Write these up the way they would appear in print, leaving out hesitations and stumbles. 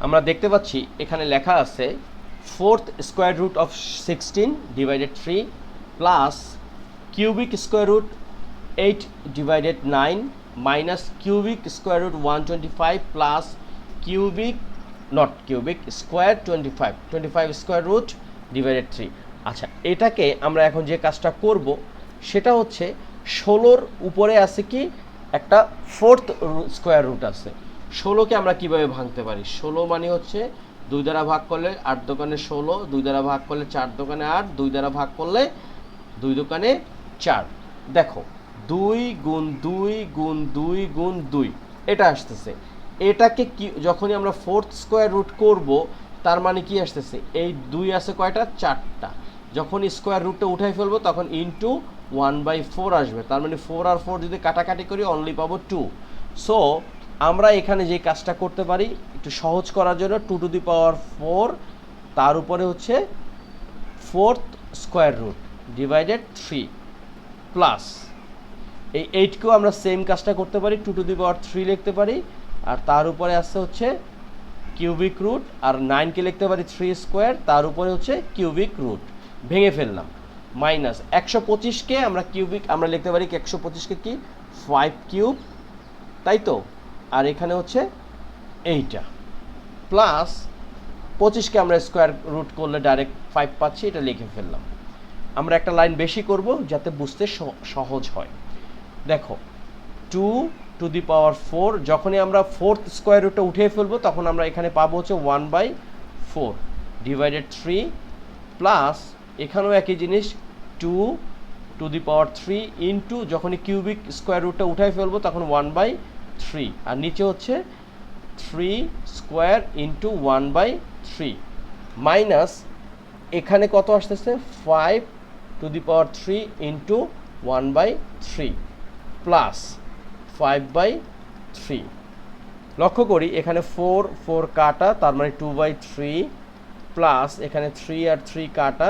আমরা দেখতে পাচ্ছি এখানে লেখা আছে 4th square root of 16 divided 3 plus cubic square root 8 divided 9 minus cubic square root 125 plus cubic not cubic square 25 square root divided 3। আচ্ছা, এটাকে আমরা এখন যে কাজটা করব সেটা হচ্ছে 16-র উপরে আছে কি একটা 4th স্কোয়ার রুট আছে। 16কে আমরা কিভাবে ভাঙতে পারি? 16 মানে হচ্ছে 2 দ্বারা ভাগ করলে 8 দোকানে 16, 2 দ্বারা ভাগ করলে 4 দোকানে 8, 2 দ্বারা ভাগ করলে 2 দোকানে 4। দেখো 2 গুণ 2 গুণ 2 গুণ 2 এটা আসতেছে। এটাকে কি যখনই আমরা 4th স্কোয়ার রুট করব তার মানে কি আসতেছে? এই 2 আছে কয়টা? 4টা। যখন স্কোয়ার রুটটা উঠাই ফেলবো তখন ইনটু 1/4 আসবে। তার মানে 4 আর 4 যদি কাটাকাটি করি অনলি পাবো 2। সো আমরা এখানে যে কাজটা করতে পারি একটু সহজ করার জন্য 2 টু দি পাওয়ার 4 তার উপরে হচ্ছে 4th square root divided 3 plus এই 8কেও আমরা সেম কাজটা করতে পারি, 2 টু দি পাওয়ার 3 লিখতে পারি, আর তার উপরে আসছে হচ্ছে কিউবিক রুট, আর 9কে লিখতে পারি 3 স্কোয়ার, তার উপরে হচ্ছে কিউবিক রুট। ভেঙে ফেললাম। মাইনাস 125কে আমরা কিউবিক আমরা লিখতে পারি 125কে কি 5 কিউব, তাই তো? আর এখানে হচ্ছে এইটা প্লাস 25কে আমরা স্কোয়ার রুট করলে ডাইরেক্ট 5 পাচ্ছি, এটা লিখে ফেললাম। আমরা একটা লাইন বেশি করব যাতে বুঝতে সহজ হয়। দেখো 2 টু দি পাওয়ার 4 যখনই আমরা 4th স্কোয়ার রুটটা উঠিয়ে ফেলবো তখন আমরা এখানে পাবো হচ্ছে 1/4 ডিভাইডেড 3 প্লাস এখানেও একই জিনিস 2 টু দি পাওয়ার 3 ইন্টু যখনই কিউবিক স্কোয়ার রুটটা উঠাই ফেলবো তখন 1/3, আর নিচে হচ্ছে 3 স্কোয়ার ইন্টু 1/3 মাইনাস এখানে কত আসতেছে 5 to the power 3 into 1/3 plus 5/3। লক্ষ্য করি এখানে 4 কাটা, তার মানে 2/3 প্লাস এখানে 3 আর 3 কাটা,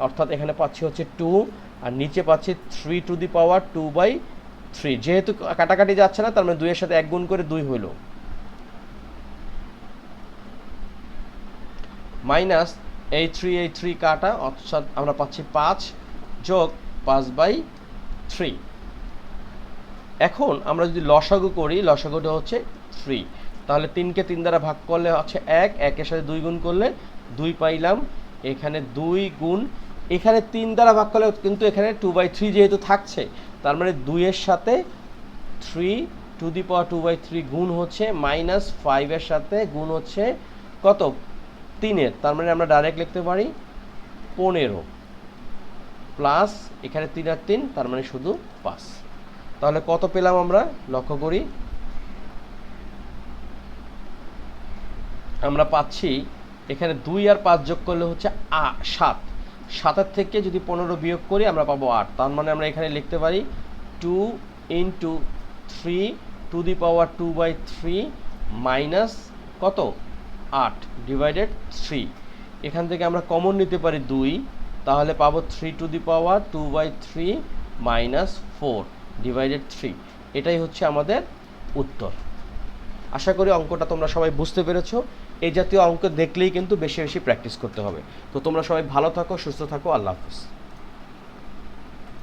অর্থাৎ এখানে পাচ্ছি হচ্ছে 2, আর নিচে পাচ্ছি 3 টু দি পাওয়ার 2/3। যেহেতু কাটাকাটি যাচ্ছে না তার মানে 2 এর সাথে 1 গুণ করে 2 হইল, মাইনাস এই 3 কাটা, অর্থাৎ আমরা পাচ্ছি 5 যোগ 5/3। এখন আমরা যদি লসাগু করি, লসাগুটা হচ্ছে 3, তাহলে 3কে 3 দ্বারা ভাগ করলে হচ্ছে 1, 1-এর সাথে 2 গুণ করলে 2 পাইলাম। এখানে 2 গুণ, এখানে 3 দ্বারা ভাগ করলে কিন্তু এখানে 2/3 যেহেতু থাকছে তার মানে 2-এর সাথে 3 টু দি পাওয়ার 2/3 গুণ হচ্ছে মাইনাস 5-এর সাথে গুণ হচ্ছে কত 3-এর, তার মানে আমরা ডাইরেক্ট লিখতে পারি 15 প্লাস এখানে 3 আর 3 তার মানে শুধু 5। তাহলে কত পেলাম আমরা? লক্ষ্য করি আমরা পাচ্ছি এখানে 2 আর 5 যোগ করলে হচ্ছে 7, 7-এর থেকে যদি 15 বিয়োগ করি আমরা পাবো 8, তার মানে আমরা এখানে লিখতে পারি 2 into 3 to the power 2/3 minus কত 8 ডিভাইডেড 3। এখান থেকে আমরা কমন নিতে পারি 2, তাহলে পাবো 3 to the power 2/3 minus 4 divided 3। এটাই হচ্ছে আমাদের উত্তর। আশা করি অঙ্কটা তোমরা সবাই বুঝতে পেরেছো। এই জাতীয় অঙ্ক দেখলেই কিন্তু বেশি বেশি প্র্যাকটিস করতে হবে। তো তোমরা সবাই ভালো থাকো, সুস্থ থাকো, আল্লাহ হাফিজ।